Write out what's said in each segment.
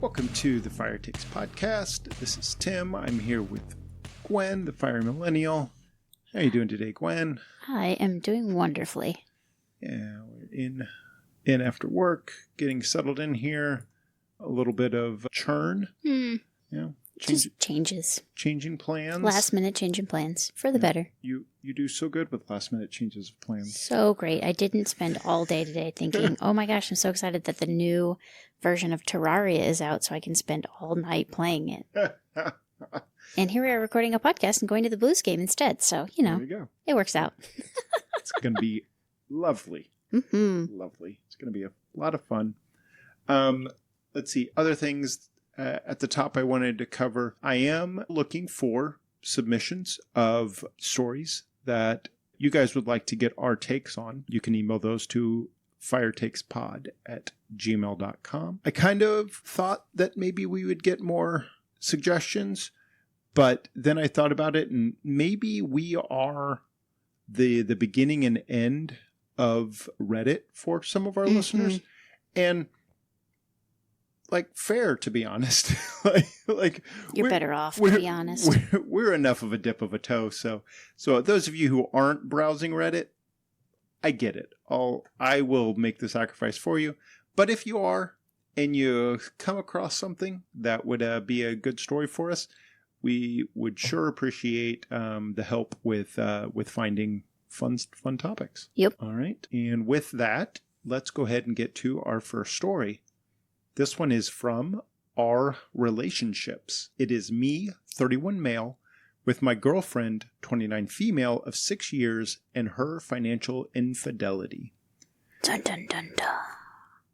Welcome to the Fire Takes podcast. This is Tim. I'm here with Gwen, the Fire Millennial. How are you doing today, Gwen? I am doing wonderfully. Yeah, we're in after work, getting settled in here. A little bit of churn. Yeah, Just changes. Changing plans. Last minute changing plans for the better. You do so good with last minute changes of plans. So great. I didn't spend all day today thinking, oh my gosh, I'm so excited that the new version of Terraria is out so I can spend all night playing it. And here we are recording a podcast and going to the Blues game instead. So, There you go. It works out. It's going to be lovely. Lovely. It's going to be a lot of fun. Let's see. Other things at the top I wanted to cover. I am looking for submissions of stories that you guys would like to get our takes on. You can email those to firetakespod@gmail.com. I kind of thought that maybe we would get more suggestions, but then I thought about it, and maybe we are the beginning and end of Reddit for some of our listeners. And fair, to be honest. You're better off, to be honest. We're enough of a dip of a toe. So those of you who aren't browsing Reddit, I get it. I will make the sacrifice for you. But if you are, and you come across something that would be a good story for us, we would sure appreciate the help with finding fun topics. Yep. All right. And with that, let's go ahead and get to our first story. This one is from Our Relationships. It is me, 31 male, with my girlfriend, 29 female, of 6 years, and her financial infidelity. Dun dun dun dun.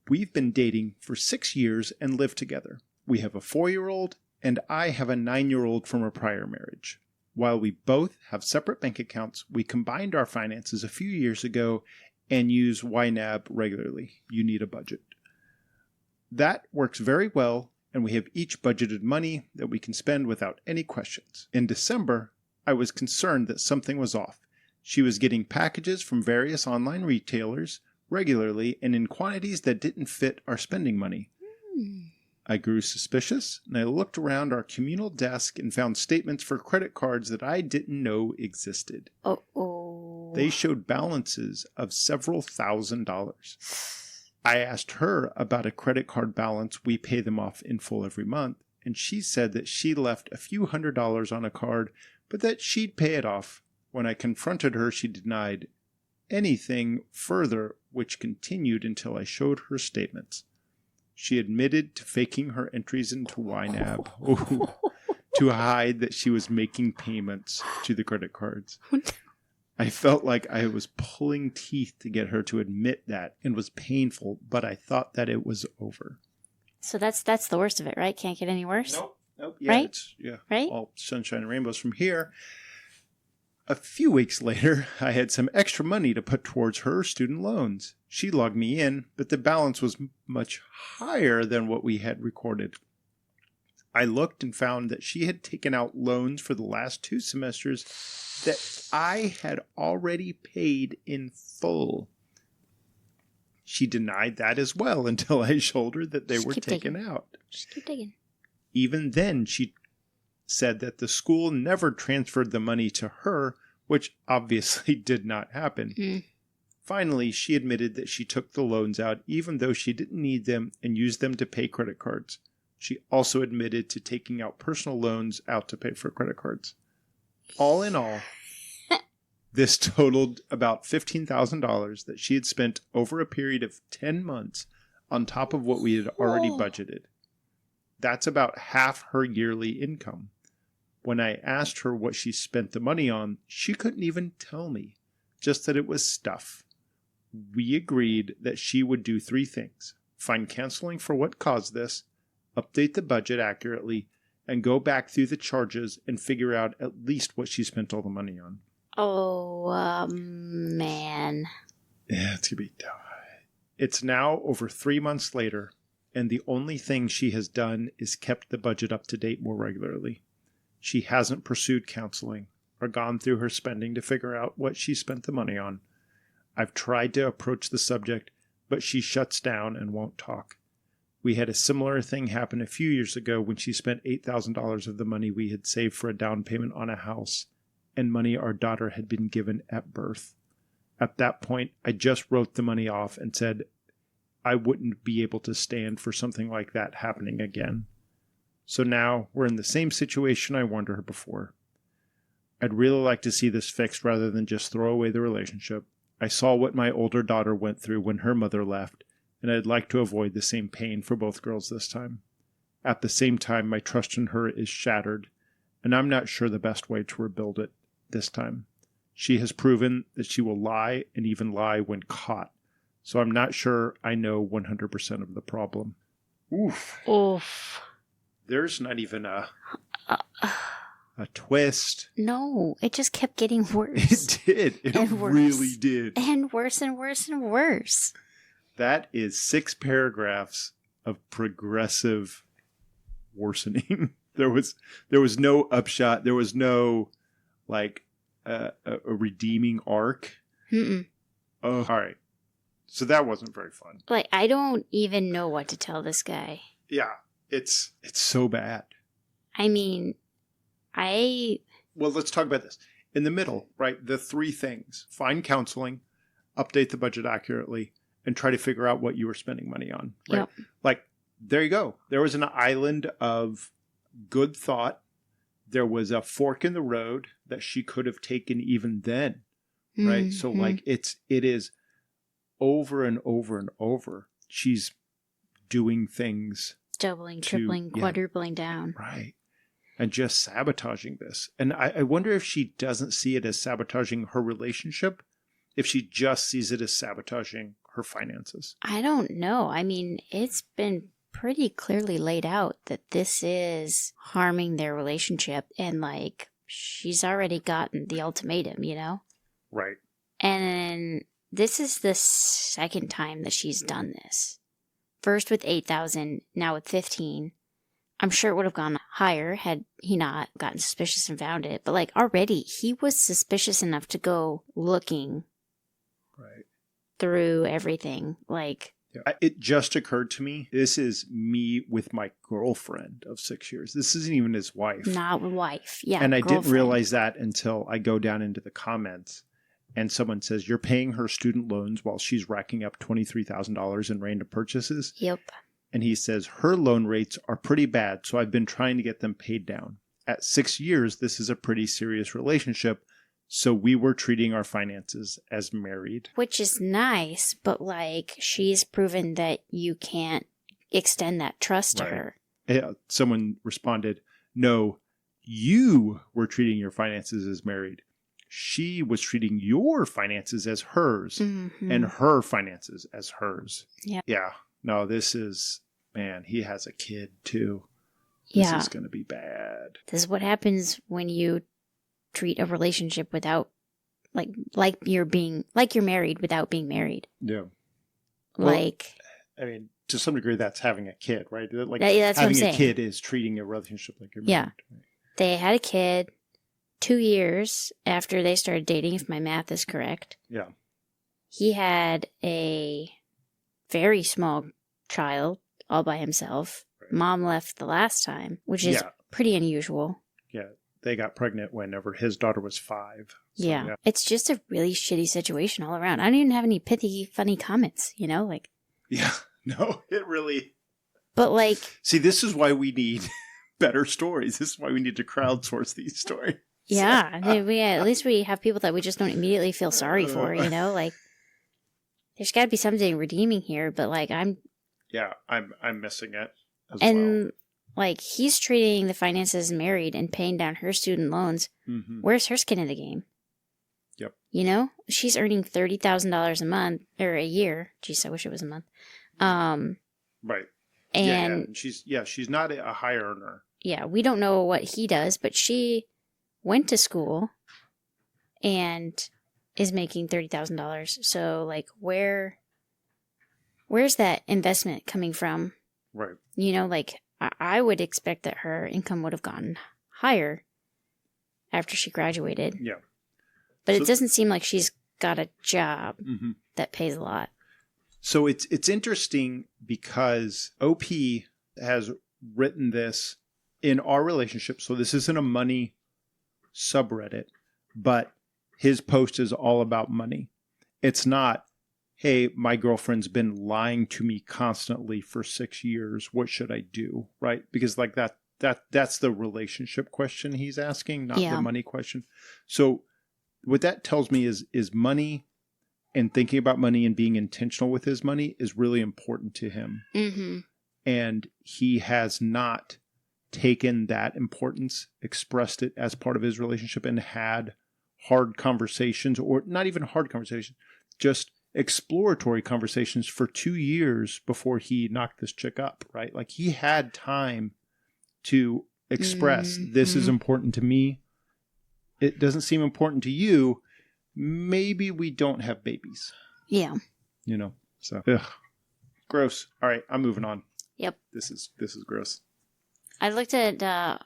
We've been dating for 6 years and live together. We have a 4-year-old, and I have a 9-year-old from a prior marriage. While we both have separate bank accounts, we combined our finances a few years ago and use YNAB regularly. You need a budget. That works very well, and we have each budgeted money that we can spend without any questions. In December, I was concerned that something was off. She was getting packages from various online retailers regularly and in quantities that didn't fit our spending money. I grew suspicious, and I looked around our communal desk and found statements for credit cards that I didn't know existed. Uh-oh. They showed balances of several $1,000s. I asked her about a credit card balance. We pay them off in full every month, and she said that she left a few $100s on a card, but that she'd pay it off. When I confronted her, she denied anything further, which continued until I showed her statements. She admitted to faking her entries into YNAB to hide that she was making payments to the credit cards. I felt like I was pulling teeth to get her to admit that, and was painful, but I thought that it was over. So that's the worst of it, right? Can't get any worse? Nope. Yeah, right? Right? All sunshine and rainbows from here. A few weeks later, I had some extra money to put towards her student loans. She logged me in, but the balance was much higher than what we had recorded. I looked and found that she had taken out loans for the last 2 semesters that I had already paid in full. She denied that as well until I showed her that they were taken out. Just keep digging. Even then, she said that the school never transferred the money to her, which obviously did not happen. Finally, she admitted that she took the loans out even though she didn't need them and used them to pay credit cards. She also admitted to taking out personal loans out to pay for credit cards. All in all, this totaled about $15,000 that she had spent over a period of 10 months on top of what we had already budgeted. That's about half her yearly income. When I asked her what she spent the money on, she couldn't even tell me, just that it was stuff. We agreed that she would do 3 things: find counseling for what caused this, update the budget accurately, and go back through the charges and figure out at least what she spent all the money on. Oh, man. Yeah, it's going to be tough. It's now over 3 months later, and the only thing she has done is kept the budget up to date more regularly. She hasn't pursued counseling or gone through her spending to figure out what she spent the money on. I've tried to approach the subject, but she shuts down and won't talk. We had a similar thing happen a few years ago when she spent $8,000 of the money we had saved for a down payment on a house and money our daughter had been given at birth. At that point, I just wrote the money off and said I wouldn't be able to stand for something like that happening again. So now we're in the same situation I warned her before. I'd really like to see this fixed rather than just throw away the relationship. I saw what my older daughter went through when her mother left, and I'd like to avoid the same pain for both girls this time. At the same time, my trust in her is shattered, and I'm not sure the best way to rebuild it this time. She has proven that she will lie and even lie when caught, so I'm not sure I know 100% of the problem. Oof. Oof. There's not even a twist. No, it just kept getting worse. It did. It really did. And worse and worse and worse. That is 6 paragraphs of progressive worsening. There was no upshot. There was no a redeeming arc. Mm-mm. Oh, all right. So that wasn't very fun. I don't even know what to tell this guy. Yeah, it's so bad. I mean, Well, let's talk about this. In the middle, right, the 3 things. Find counseling, update the budget accurately, and try to figure out what you were spending money on. Right? Yep. There you go. There was an island of good thought. There was a fork in the road that she could have taken even then. Right? Mm-hmm. So it is over and over and over. She's doing things. Doubling, tripling, quadrupling down. Right. And just sabotaging this. And I wonder if she doesn't see it as sabotaging her relationship, if she just sees it as sabotaging her finances. I don't know. I mean, it's been pretty clearly laid out that this is harming their relationship. And she's already gotten the ultimatum, you know? Right. And this is the second time that she's done this. First with 8,000, now with 15. I'm sure it would have gone higher had he not gotten suspicious and found it. But already he was suspicious enough to go looking through everything. It just occurred to me, this is me with my girlfriend of 6 years. This isn't even his wife. Not wife. Yeah. And I didn't realize that until I go down into the comments and someone says, you're paying her student loans while she's racking up $23,000 in random purchases. Yep. And he says, her loan rates are pretty bad, so I've been trying to get them paid down. At 6 years, this is a pretty serious relationship, so we were treating our finances as married. Which is nice, but she's proven that you can't extend that trust to her. Someone responded, no, you were treating your finances as married. She was treating your finances as hers, and her finances as hers. Yeah. Yeah. No, this is, man, he has a kid too. This is going to be bad. This is what happens when you treat a relationship without, like you're married without being married. Yeah. Well, I mean, to some degree, that's having a kid, right? That's having what I'm saying. A kid is treating a relationship like you're married. Yeah. They had a kid 2 years after they started dating, if my math is correct. Yeah. He had a very small child all by himself. Right. Mom left the last time, which is pretty unusual. Yeah. They got pregnant whenever his daughter was 5. So, yeah. It's just a really shitty situation all around. I don't even have any pithy, funny comments, you know? Yeah. No, it really... But See, this is why we need better stories. This is why we need to crowdsource these stories. Yeah. At least we have people that we just don't immediately feel sorry for, you know? There's got to be something redeeming here, but I'm missing it as well. And he's treating the finances as married and paying down her student loans. Mm-hmm. Where's her skin in the game? Yep. You know, she's earning $30,000 a month or a year. Jeez, I wish it was a month. Right. And she's not a high earner. Yeah, we don't know what he does, but she went to school and is making $30,000. So where's that investment coming from? Right. You know, I would expect that her income would have gone higher after she graduated. Yeah. But it doesn't seem like she's got a job that pays a lot. So it's interesting because OP has written this in our relationship. So this isn't a money subreddit, but his post is all about money. It's not, hey, my girlfriend's been lying to me constantly for 6 years. What should I do? Right? Because like that's the relationship question he's asking, not the money question. So what that tells me is money and thinking about money and being intentional with his money is really important to him. Mm-hmm. And he has not taken that importance, expressed it as part of his relationship, and had hard conversations, or not even hard conversations, just exploratory conversations for 2 years before he knocked this chick up, right? Like he had time to express, this is important to me. It doesn't seem important to you. Maybe we don't have babies. Yeah. You know, so gross. All right, I'm moving on. Yep. This is gross. I looked at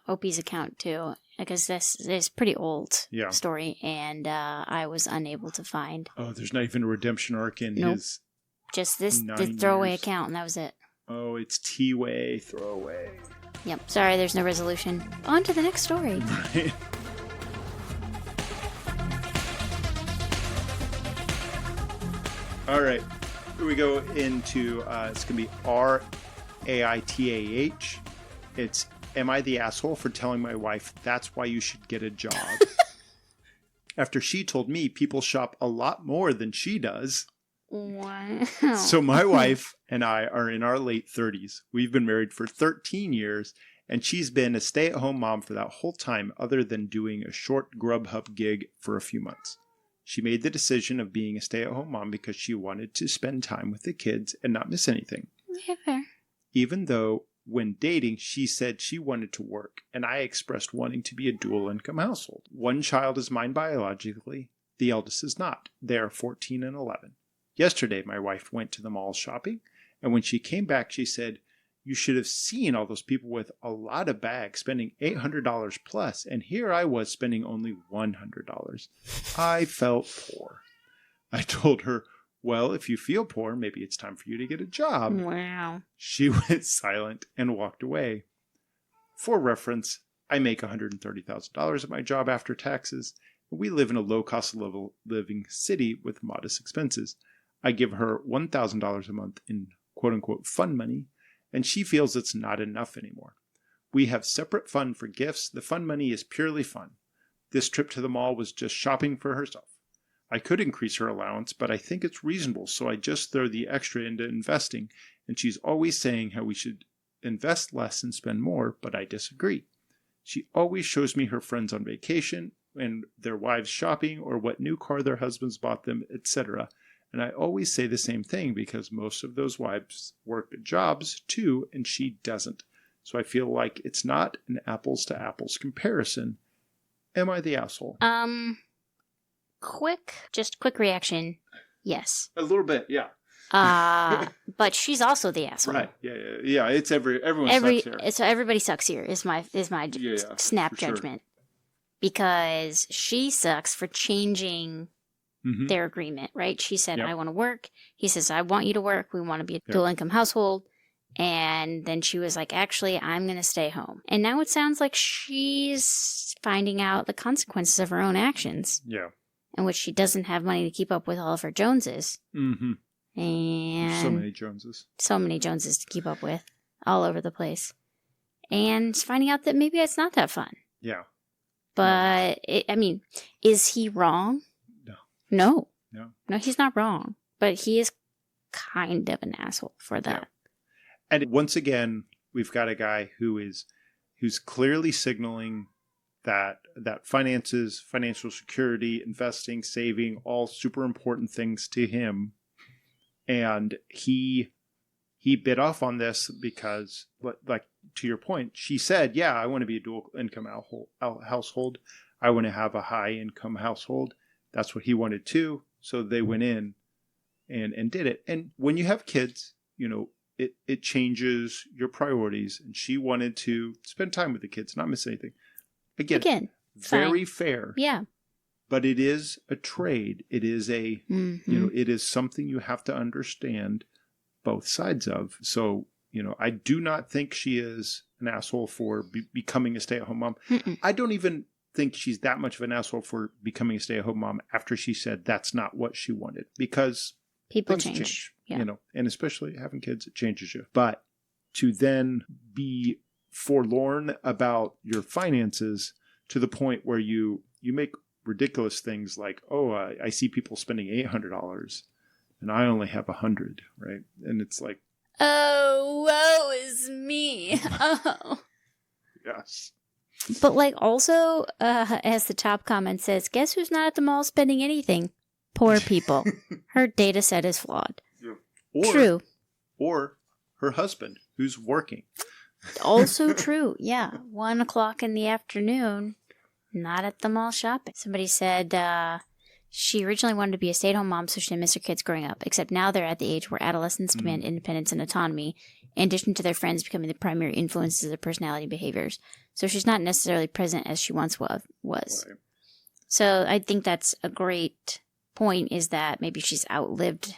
Opie's account too, because this is pretty old story, and I was unable to find. Oh, there's not even a redemption arc in his. Just this throwaway account, and that was it. Oh, it's T-way throwaway. Yep. Sorry, there's no resolution. On to the next story. Right. All right, here we go into, it's going to be RAITAH. It's, am I the asshole for telling my wife that's why you should get a job? After she told me people shop a lot more than she does. Wow. So my wife and I are in our late 30s. We've been married for 13 years, and she's been a stay-at-home mom for that whole time other than doing a short Grubhub gig for a few months. She made the decision of being a stay-at-home mom because she wanted to spend time with the kids and not miss anything. Yeah, fair. Even though when dating, she said she wanted to work, and I expressed wanting to be a dual-income household. One child is mine biologically. The eldest is not. They are 14 and 11. Yesterday, my wife went to the mall shopping, and when she came back, she said, you should have seen all those people with a lot of bags spending $800 plus, and here I was spending only $100. I felt poor. I told her, well, if you feel poor, maybe it's time for you to get a job. Wow. She went silent and walked away. For reference, I make $130,000 at my job after taxes, and we live in a low-cost living city with modest expenses. I give her $1,000 a month in quote-unquote fun money, and she feels it's not enough anymore. We have separate fund for gifts. The fun money is purely fun. This trip to the mall was just shopping for herself. I could increase her allowance, but I think it's reasonable, so I just throw the extra into investing, and she's always saying how we should invest less and spend more, but I disagree. She always shows me her friends on vacation and their wives shopping or what new car their husbands bought them, etc., and I always say the same thing because most of those wives work at jobs too, and she doesn't. So I feel like it's not an apples to apples comparison. Am I the asshole? Quick reaction. Yes. A little bit, yeah. But she's also the asshole. Right. Yeah. It's everyone sucks here. So everybody sucks here is my snap judgment. Sure. Because she sucks for changing their agreement, right? She said, I want to work. He says, I want you to work. We want to be a dual income household. And then she was like, actually, I'm going to stay home. And now it sounds like she's finding out the consequences of her own actions. Yeah. In which she doesn't have money to keep up with all of her Joneses. Mm-hmm. And so many Joneses. So many Joneses to keep up with all over the place. And finding out that maybe it's not that fun. Yeah. But, is he wrong? No. No, he's not wrong. But he is kind of an asshole for that. Yeah. And once again, we've got a guy who's clearly signaling that finances, financial security, investing, saving, all super important things to him. And he bit off on this because, like to your point, she said, yeah, I want to be a dual income household. I want to have a high income household. That's what he wanted too. So they went in and did it. And when you have kids, it changes your priorities. And she wanted to spend time with the kids, not miss anything. Again, very fair. Yeah. But it is a trade. It is a, it is something you have to understand both sides of. So, I do not think she is an asshole for becoming a stay-at-home mom. Mm-mm. I don't even think she's that much of an asshole for becoming a stay-at-home mom after she said that's not what she wanted, because people things change. Yeah. And especially having kids, it changes you. But to then be forlorn about your finances to the point where you make ridiculous things like, I see people spending $800 and I only have $100, right? And it's like, oh, woe is me. Oh. yes. But also, as the top comment says, guess who's not at the mall spending anything? Poor people. Her data set is flawed. Yeah. True. Or her husband, who's working. Also true. Yeah. 1:00 in the afternoon, not at the mall shopping. Somebody said she originally wanted to be a stay-at-home mom so she didn't miss her kids growing up, except now they're at the age where adolescents demand independence and autonomy, in addition to their friends becoming the primary influences of their personality and behaviors. So she's not necessarily present as she once was. Right. So I think that's a great point, is that maybe she's outlived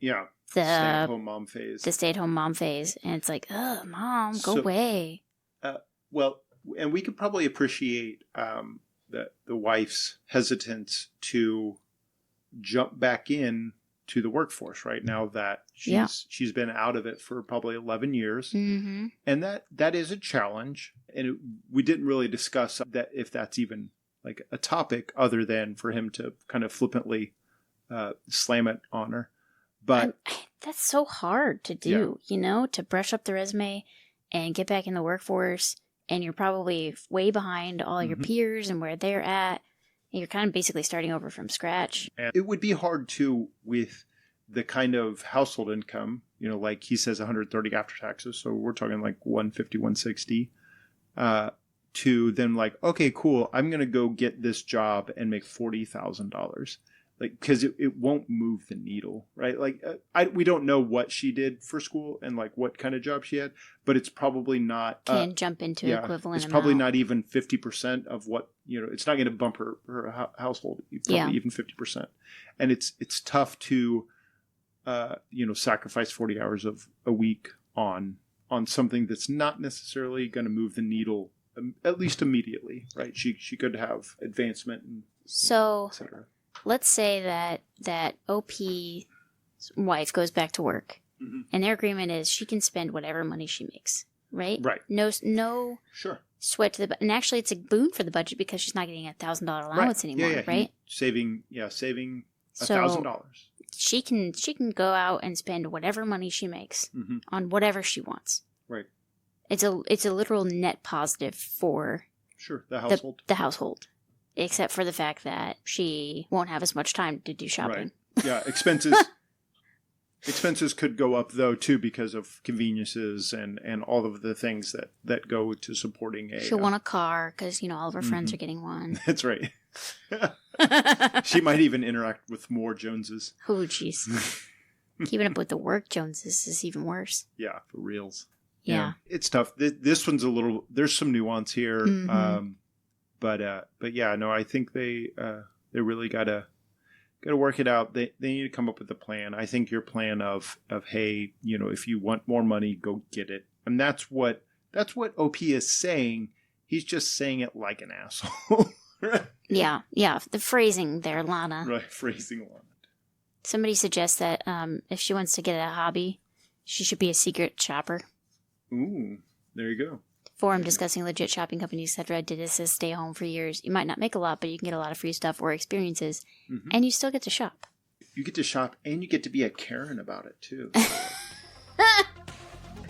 the stay-at-home mom phase. The stay-at-home mom phase. And it's like, mom, go away. Well, and we could probably appreciate the wife's hesitance to jump back in to the workforce right now that she's been out of it for probably 11 years. Mm-hmm. And that is a challenge. And we didn't really discuss that, if that's even like a topic other than for him to kind of flippantly slam it on her. But that's so hard to do, to brush up the resume and get back in the workforce. And you're probably way behind all your peers and where they're at. And you're kind of basically starting over from scratch. And it would be hard too with the kind of household income, like he says 130 after taxes. So we're talking like 150, 160, to then like, okay, cool. I'm going to go get this job and make $40,000. Like, because it won't move the needle, right? Like, we don't know what she did for school and like what kind of job she had, but it's probably not. Can jump into equivalent. It's probably not even 50% of what, it's not going to bump her household, probably even 50%. And it's tough to, sacrifice 40 hours of a week on something that's not necessarily going to move the needle, at least immediately, right? She could have advancement and et cetera. Let's say that OP's wife goes back to work, and their agreement is she can spend whatever money she makes, right? Right. No sure. sweat to the and actually it's a boon for the budget because she's not getting $1,000 allowance anymore, right? Saving $1,000. She can go out and spend whatever money she makes on whatever she wants. Right. It's a literal net positive for the household. The household. Except for the fact that she won't have as much time to do shopping. Right. Yeah, expenses could go up, though, too, because of conveniences and all of the things that go to supporting a... She'll want a car because, all of her friends are getting one. That's right. She might even interact with more Joneses. Oh, jeez. Keeping up with the work Joneses is even worse. Yeah, for reals. Yeah. It's tough. This one's there's some nuance here. But yeah, no, I think they really gotta work it out. They need to come up with a plan. I think your plan of hey, if you want more money, go get it. And that's what OP is saying. He's just saying it like an asshole. Yeah. The phrasing there, Lana. Right, phrasing Lana. Somebody suggests that if she wants to get a hobby, she should be a secret shopper. Ooh, there you go. Forum discussing legit shopping companies, etc. Did this as stay home for years. You might not make a lot, but you can get a lot of free stuff or experiences, and you still get to shop. You get to shop, and you get to be a Karen about it too.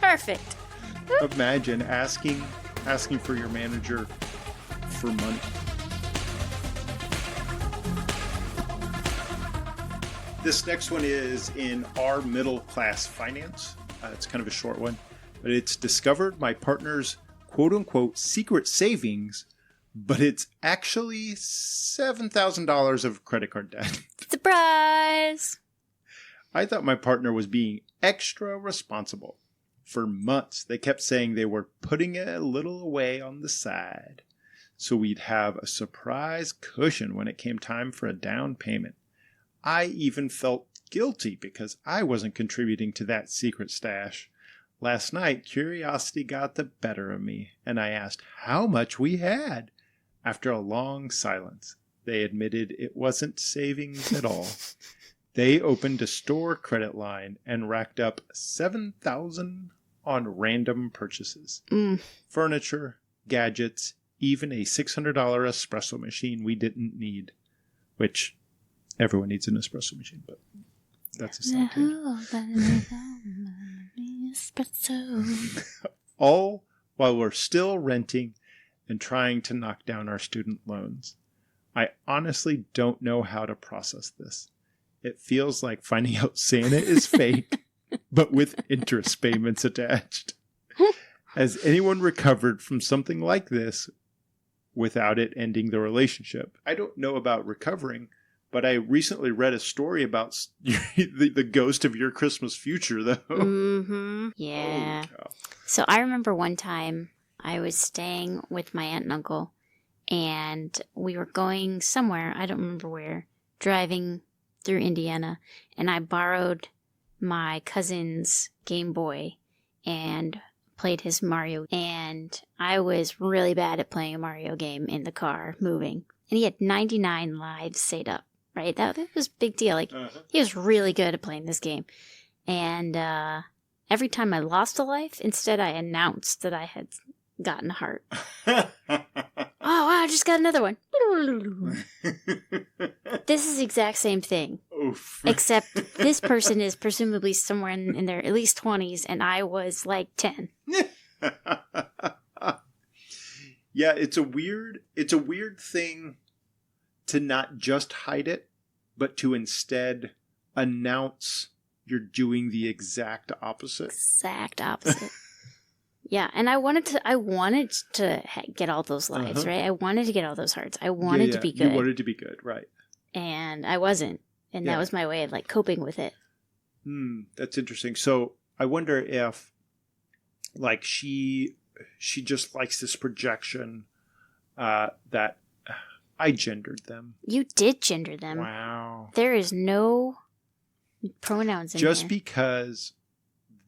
Perfect. Imagine asking for your manager for money. This next one is in our middle class finance. It's kind of a short one, but it's discovered my partner's quote-unquote secret savings, but it's actually $7,000 of credit card debt. Surprise! I thought my partner was being extra responsible. For months, they kept saying they were putting a little away on the side. so we'd have a surprise cushion when it came time for a down payment. I even felt guilty because I wasn't contributing to that secret stash. Last night, curiosity got the better of me, and I asked how much we had. After a long silence, they admitted it wasn't savings at all. They opened a store credit line and racked up $7,000 on random purchases. Furniture, gadgets, even a $600 espresso machine we didn't need. Which, everyone needs an espresso machine, but that's a side tangent. All while we're still renting and trying to knock down our student loans. I honestly don't know how to process this. It feels like finding out Santa is fake, but with interest payments attached. Has anyone recovered from something like this without it ending the relationship? I don't know about recovering, but I recently read a story about the ghost of your Christmas future, though. Mm-hmm. Yeah. Oh, so I remember one time I was staying with my aunt and uncle, and we were going somewhere, I don't remember where, driving through Indiana, and I borrowed my cousin's Game Boy and played his Mario, and I was really bad at playing a Mario game in the car, moving. And he had 99 lives saved up, right? That was a big deal. Like, he was really good at playing this game. And every time I lost a life, instead I announced that I had gotten a heart. Oh, wow, I just got another one. This is the exact same thing. Oof. Except this person is presumably somewhere in their at least 20s, and I was like 10. Yeah, it's a weird thing to not just hide it, but to instead announce you're doing the exact opposite. Exact opposite. Yeah, and I wanted to get all those lives, right? I wanted to get all those hearts. I wanted to be good. You wanted to be good, right? And I wasn't, and that was my way of like coping with it. That's interesting. So I wonder if, like, she just likes this projection that I gendered them. You did gender them. Wow. There is no pronouns in just here. Because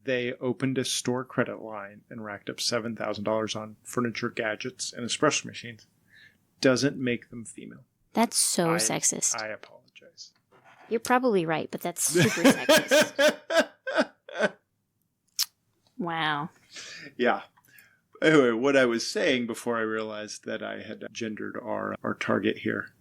they opened a store credit line and racked up $7,000 on furniture, gadgets, and espresso machines doesn't make them female. That's so sexist. I apologize. You're probably right, but that's super sexist. Wow. Yeah. Anyway, what I was saying before I realized that I had gendered our target here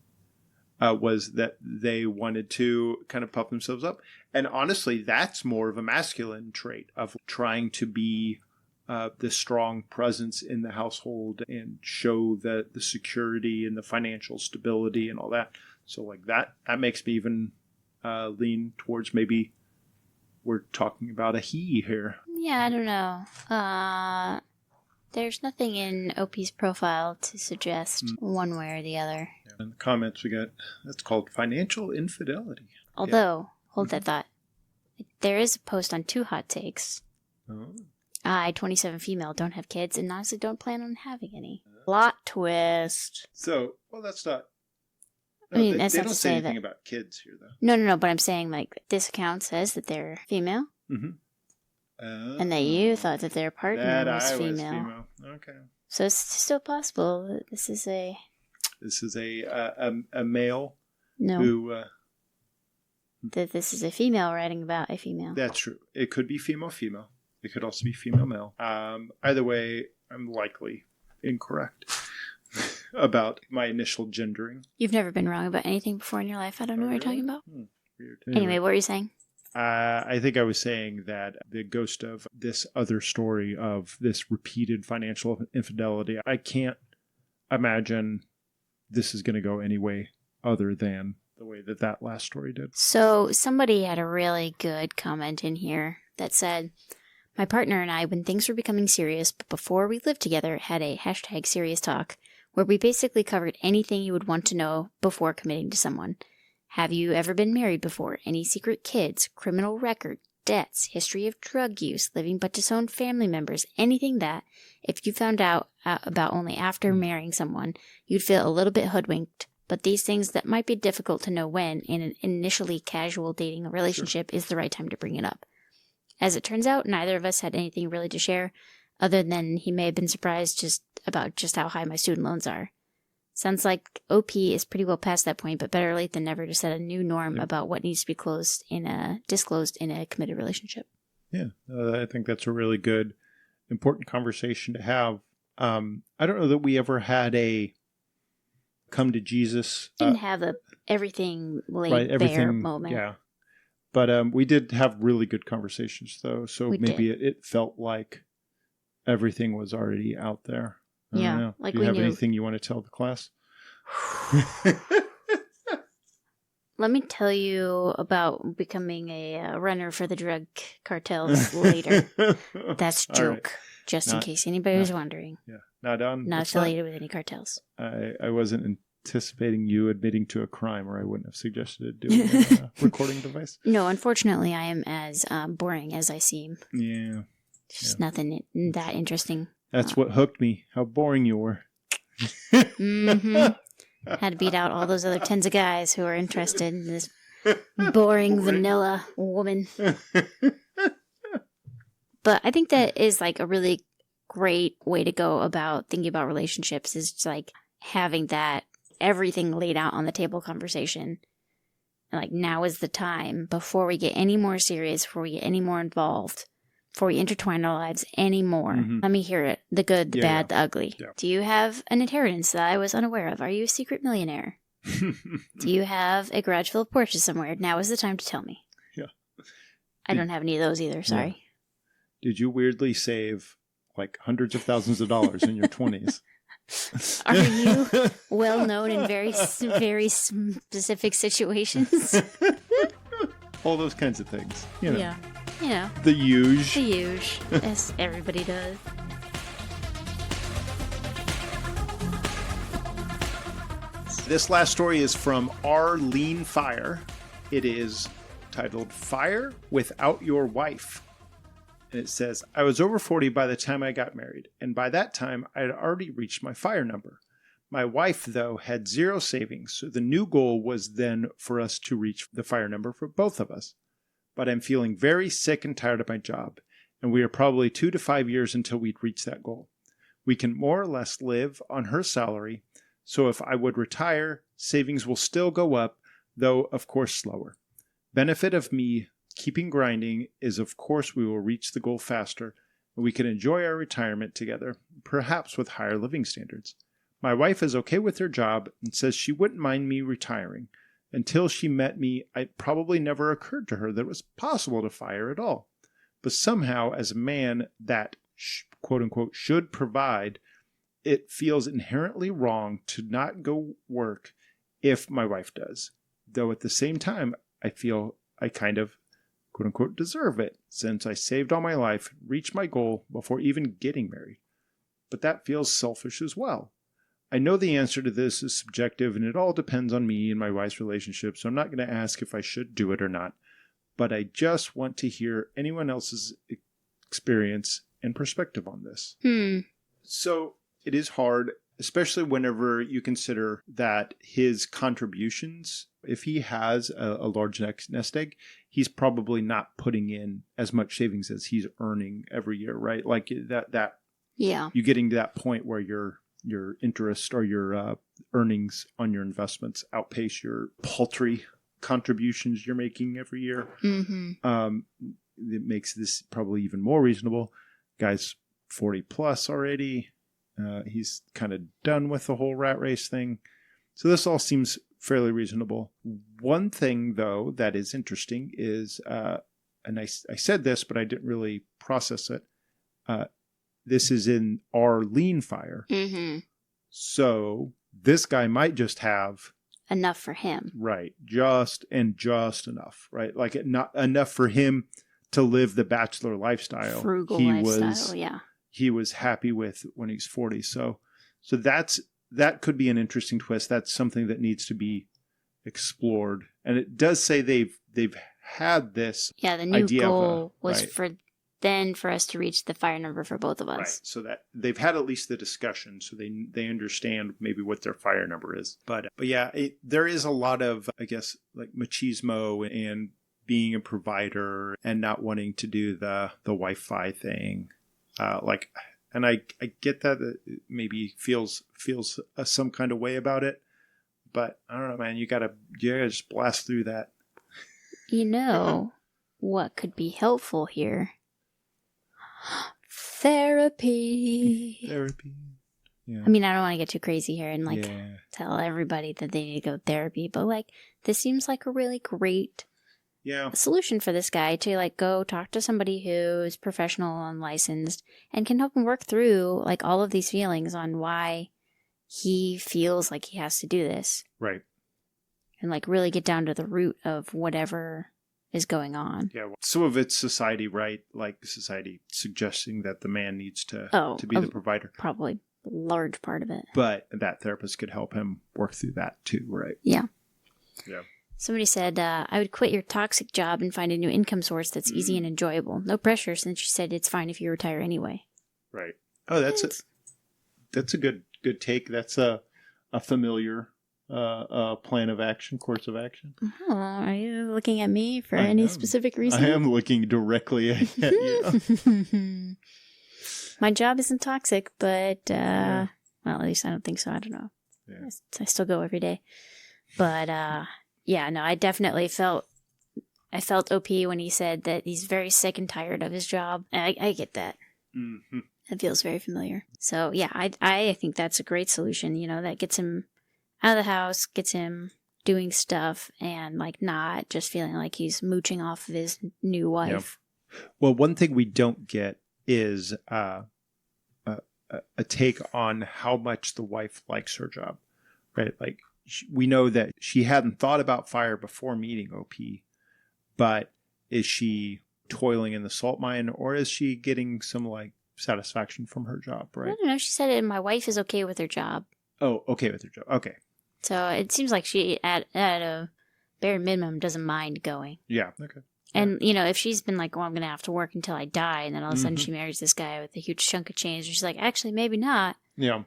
was that they wanted to kind of puff themselves up. And honestly, that's more of a masculine trait of trying to be the strong presence in the household and show the security and the financial stability and all that. So like that makes me even lean towards maybe we're talking about a he here. Yeah, I don't know. There's nothing in OP's profile to suggest one way or the other. In the comments we got, that's called financial infidelity. Although, hold that thought. There is a post on 2 hot takes. Oh. I, 27 female, don't have kids and honestly don't plan on having any. Plot twist. So, well, that's not... No, I mean, that's they not don't to say say anything that... about kids here, though. No, but I'm saying, like, this account says that they're female. Mm-hmm. And that you thought that their partner was female. Okay. So it's still possible that this is a... This is a male No. who... that this is a female writing about a female. That's true. It could be female-female. It could also be female-male. Either way, I'm likely incorrect about my initial gendering. You've never been wrong about anything before in your life. I don't know what you're talking about. Weird. Anyway, what were you saying? I think I was saying that the ghost of this other story of this repeated financial infidelity, I can't imagine this is going to go any way other than the way that last story did. So somebody had a really good comment in here that said, my partner and I, when things were becoming serious, but before we lived together, had a #serious talk where we basically covered anything you would want to know before committing to someone. Have you ever been married before? Any secret kids? Criminal record? debts, history of drug use, living but disowned family members, anything that, if you found out about only after marrying someone, you'd feel a little bit hoodwinked. But these things that might be difficult to know when, in an initially casual dating relationship, is the right time to bring it up. As it turns out, neither of us had anything really to share, other than he may have been surprised about how high my student loans are. Sounds like OP is pretty well past that point, but better late than never to set a new norm about what needs to be disclosed in a committed relationship. Yeah, I think that's a really good, important conversation to have. I don't know that we ever had a come to Jesus. Didn't have a everything laid bare moment. Yeah. But we did have really good conversations, though. So maybe it felt like everything was already out there. I don't know. Like do you have anything you want to tell the class? Let me tell you about becoming a runner for the drug cartels later. That's a joke, in case anybody was wondering. Yeah, not affiliated with any cartels. I wasn't anticipating you admitting to a crime, or I wouldn't have suggested it doing a recording device. No, unfortunately, I am as boring as I seem. Yeah. Just nothing that interesting. That's what hooked me. How boring you were. Mm-hmm. Had to beat out all those other tens of guys who are interested in this boring vanilla woman. But I think that is like a really great way to go about thinking about relationships, is just like having that everything laid out on the table conversation. And like, now is the time, before we get any more serious, before we get any more involved, before we intertwine our lives anymore. Mm-hmm. Let me hear it. The good, the bad, the ugly. Yeah. Do you have an inheritance that I was unaware of? Are you a secret millionaire? Do you have a garage full of Porsches somewhere? Now is the time to tell me. Yeah. I don't have any of those either. Sorry. Yeah. Did you weirdly save like hundreds of thousands of dollars in your 20s? Are you well known in very, very specific situations? All those kinds of things. You know. Yeah. You know. The huge. As everybody does. This last story is from Arlene Fire. It is titled Fire Without Your Wife. And it says, I was over 40 by the time I got married, and by that time I had already reached my fire number. My wife, though, had zero savings, so the new goal was then for us to reach the fire number for both of us. But I'm feeling very sick and tired of my job, and we are probably 2 to 5 years until we'd reach that goal. We can more or less live on her salary, so if I would retire, savings will still go up, though of course slower. Benefit of me keeping grinding is, of course, we will reach the goal faster, and we can enjoy our retirement together, perhaps with higher living standards. My wife is okay with her job and says she wouldn't mind me retiring. Until she met me, it probably never occurred to her that it was possible to fire at all. But somehow, as a man that, quote-unquote, should provide, it feels inherently wrong to not go work if my wife does. Though at the same time, I feel I kind of, quote-unquote, deserve it, since I saved all my life, reached my goal before even getting married. But that feels selfish as well. I know the answer to this is subjective, and it all depends on me and my wife's relationship, so I'm not going to ask if I should do it or not. But I just want to hear anyone else's experience and perspective on this. So it is hard, especially whenever you consider that his contributions, if he has a large nest egg, he's probably not putting in as much savings as he's earning every year, right? Like that. Yeah. You're getting to that point where your interest or your earnings on your investments outpace your paltry contributions you're making every year. Mm-hmm. It makes this probably even more reasonable. Guy's 40 plus already. He's kind of done with the whole rat race thing. So this all seems fairly reasonable. One thing, though, that is interesting is, and I said this, but I didn't really process it. This is in Arlene Fire. Mm-hmm. So this guy might just have enough for him. Right. Just enough, right? Like not enough for him to live the bachelor lifestyle. Frugal lifestyle, yeah. He was happy with when he's 40. So that could be an interesting twist. That's something that needs to be explored. And it does say they've had this the new idea goal was right. for us to reach the fire number for both of us. Right, so that they've had at least the discussion, so they understand maybe what their fire number is. But yeah, there is a lot of, I guess, like machismo and being a provider and not wanting to do the Wi-Fi thing. And I get that it maybe feels some kind of way about it, but I don't know, man. You gotta just blast through that. You know what could be helpful here? Therapy. Yeah. I mean, I don't want to get too crazy here and tell everybody that they need to go therapy, but this seems like a really great solution for this guy to go talk to somebody who is professional and licensed and can help him work through all of these feelings on why he feels like he has to do this. Right. And really get down to the root of whatever is going on. Yeah. Some of it's society, right? Like society suggesting that the man needs to be the provider. Probably a large part of it. But that therapist could help him work through that too, right? Yeah. Yeah. Somebody said, I would quit your toxic job and find a new income source that's easy and enjoyable. No pressure, since you said it's fine if you retire anyway. Right. Oh, that's a good take. That's a familiar plan of action, course of action. Oh, are you looking at me for any specific reason? I am looking directly at you. My job isn't toxic, but, well, at least I don't think so. I don't know. Yeah. I still go every day. But, I definitely felt OP when he said that he's very sick and tired of his job. I get that. Mm-hmm. It feels very familiar. So, yeah, I think that's a great solution, that gets him out of the house, gets him doing stuff, and not just feeling like he's mooching off of his new wife. Yeah. Well, one thing we don't get is a take on how much the wife likes her job, right? We know that she hadn't thought about fire before meeting OP, but is she toiling in the salt mine, or is she getting some satisfaction from her job, right? I don't know. She said my wife is okay with her job. Oh, okay with her job. Okay. So it seems like she, at a bare minimum, doesn't mind going. Yeah. Okay. And, if she's been well, I'm going to have to work until I die, and then all of a sudden she marries this guy with a huge chunk of change, and she's like, actually, maybe not. Yeah.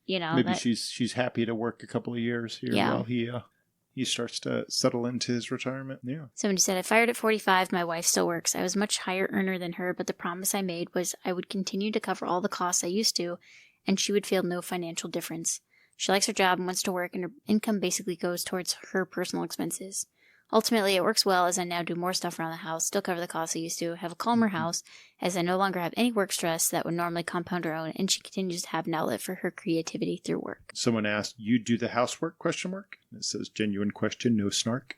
Maybe that, she's happy to work a couple of years here while he starts to settle into his retirement. Yeah. Somebody said, I fired at 45. My wife still works. I was a much higher earner than her, but the promise I made was I would continue to cover all the costs I used to, and she would feel no financial difference. She likes her job and wants to work, and her income basically goes towards her personal expenses. Ultimately, it works well as I now do more stuff around the house, still cover the costs I used to, have a calmer house, as I no longer have any work stress that would normally compound her own, and she continues to have an outlet for her creativity through work. Someone asked, you do the housework, ? It says, genuine question, no snark.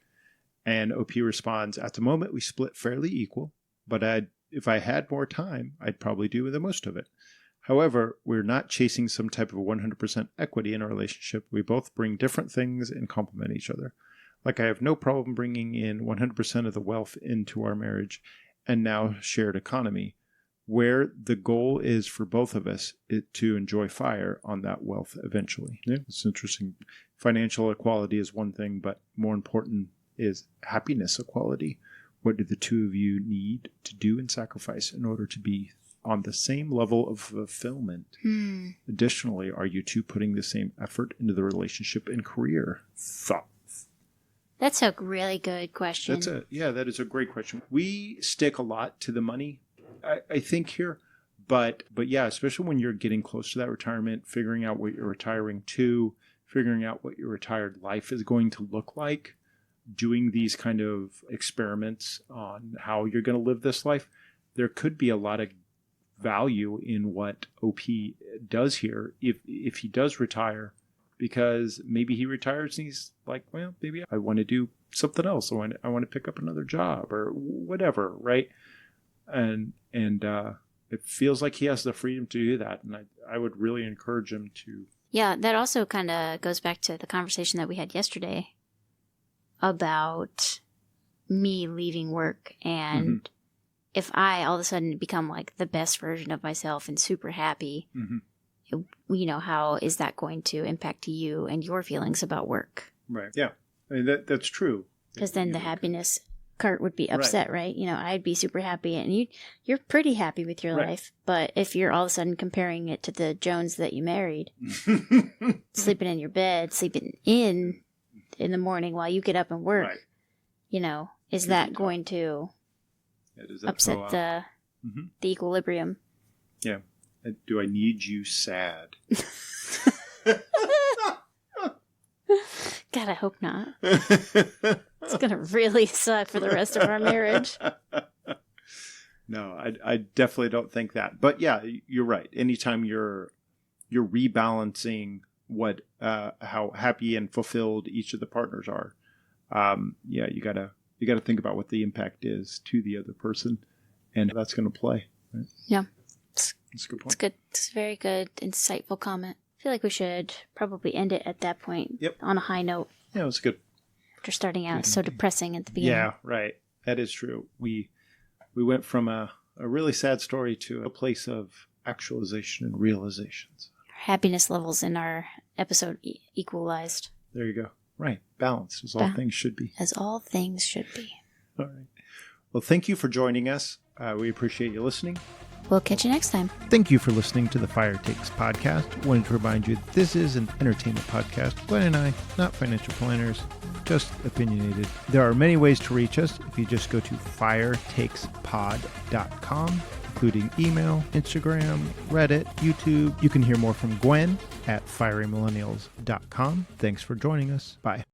And OP responds, at the moment, we split fairly equal, but if I had more time, I'd probably do the most of it. However, we're not chasing some type of 100% equity in our relationship. We both bring different things and complement each other. I have no problem bringing in 100% of the wealth into our marriage and now shared economy, where the goal is for both of us to enjoy fire on that wealth eventually. Yeah, it's interesting. Financial equality is one thing, but more important is happiness equality. What do the two of you need to do and sacrifice in order to be on the same level of fulfillment? Additionally, are you two putting the same effort into the relationship and career? That's a really good question. That is a great question. We stick a lot to the money, I think, here. But yeah, especially when you're getting close to that retirement, figuring out what you're retiring to, figuring out what your retired life is going to look like, doing these kind of experiments on how you're going to live this life, there could be a lot of value in what OP does here if he does retire, because maybe he retires and he's like, well, maybe I want to do something else. I want to pick up another job or whatever, right? And it feels like he has the freedom to do that, and I would really encourage him to. Yeah, that also kind of goes back to the conversation that we had yesterday about me leaving work, and if I all of a sudden become the best version of myself and super happy, how is that going to impact you and your feelings about work? Right. Yeah. I mean, that's true. Because then the happiness Kurt would be upset, right? You know, I'd be super happy, and you're pretty happy with your life. But if you're all of a sudden comparing it to the Jones that you married, sleeping in your bed, sleeping in the morning while you get up and work, you know, is that going to upset the equilibrium? Yeah. Do I need you sad? God, I hope not. It's going to really suck for the rest of our marriage. No, I definitely don't think that. But yeah, you're right. Anytime you're rebalancing what how happy and fulfilled each of the partners are, yeah, you gotta think about what the impact is to the other person, and that's going to play. Right? Yeah, that's a good point. It's good. It's a very good, insightful comment. I feel like we should probably end it at that point. Yep. On a high note. Yeah, it was good. After starting out so depressing at the beginning. Yeah, right. That is true. We went from a really sad story to a place of actualization and realizations. Our happiness levels in our episode equalized. There you go. Right. Balanced, as all things should be. As all things should be. All right. Well, thank you for joining us. We appreciate you listening. We'll catch you next time. Thank you for listening to the Fire Takes podcast. Wanted to remind you that this is an entertainment podcast. Gwen and I, not financial planners, just opinionated. There are many ways to reach us. If you just go to firetakespod.com, including email, Instagram, Reddit, YouTube. You can hear more from Gwen at fierymillennials.com. Thanks for joining us. Bye.